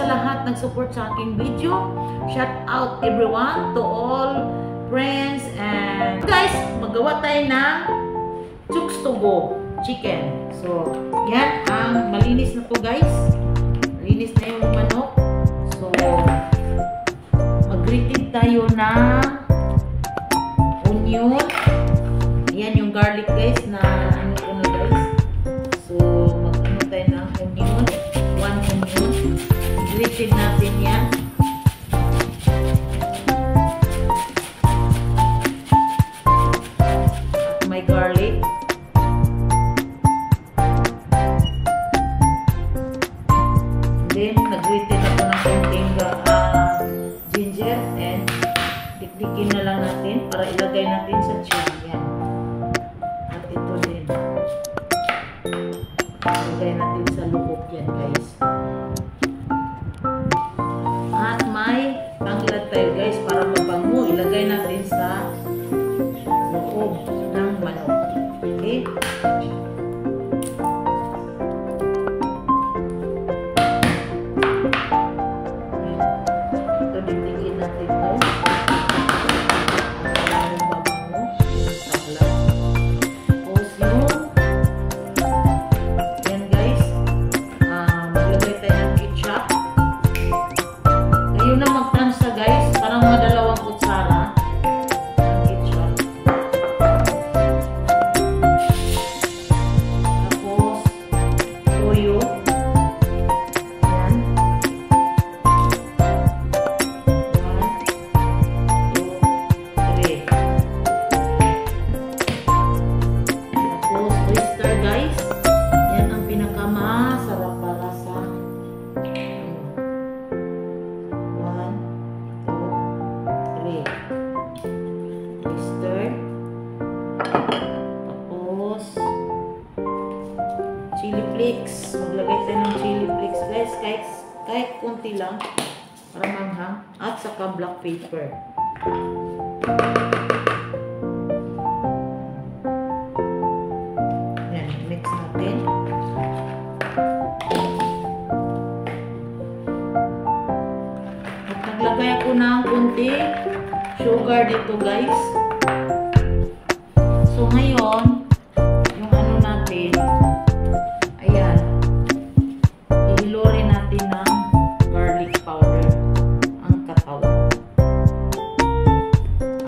sa lahat nag-support sa aking video. Shout out everyone to all friends and guys, magawa tayo ng chooks to go chicken. So, yan ang malinis na to guys. Malinis na yung manok. So, mag-grited tayo ng onion. Yan yung garlic guys na ano ko na guys. So, mag-ano tayo ng onion. 1 onion. I-grited natin yan. May garlic. Then, nag-grited ako ng konting ginger and dikdikin na lang natin para ilagay natin sa tiyan. Yan. At ito din. Ilagay natin sa loob yan guys. At may panglat tayo guys para mabango. Ilagay natin sa loob ng manok. Okay? Ito dikdikin natin ito. Chili flakes. Maglagay tayo ng chili flakes guys. Kahit konti lang para manghang. At saka black pepper. Yan. Mix natin. At naglagay ako ng konti sugar dito guys. So ngayon, yung ano natin, ayan, ihilori natin ng garlic powder ang katawan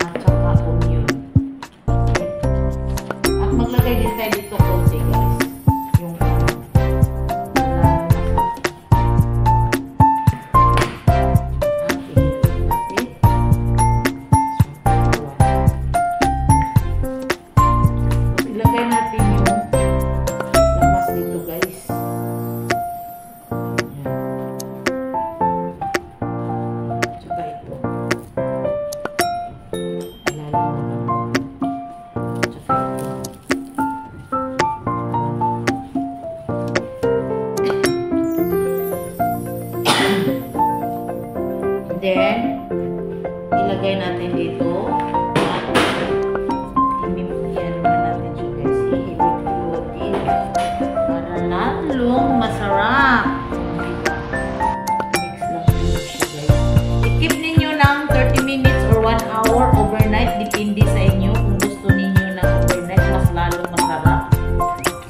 at saka onion. At maglagay din tayo dito konti guys, yung ilagay natin yung lamas dito guys. Tsaka ito. Ilalim naman. Tsaka ito. Then, ilagay natin dito. Lalong masarap. Mix lang siya guys. I-keep ninyo ng 30 minutes or 1 hour overnight. Depende sa inyo. Kung gusto ninyo ng overnight, mas lalong masarap.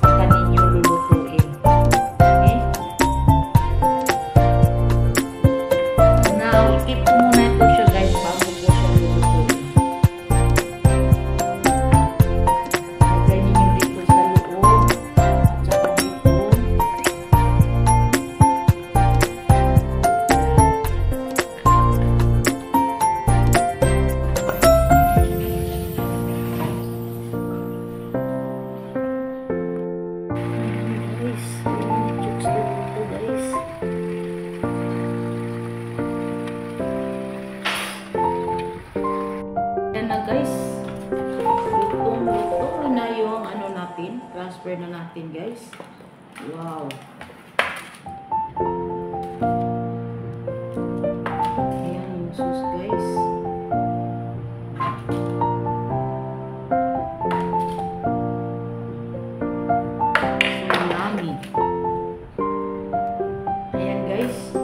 Saka ninyo lulutuin. Okay? Now, i-keep ko muna ito siya guys bago po siya lulutuin. Lagay ninyo dito sa loob. Guys, lutong na yung ano natin, transfer na natin guys. Wow. Ayan yung sauce guys. So yummy. Ayan guys.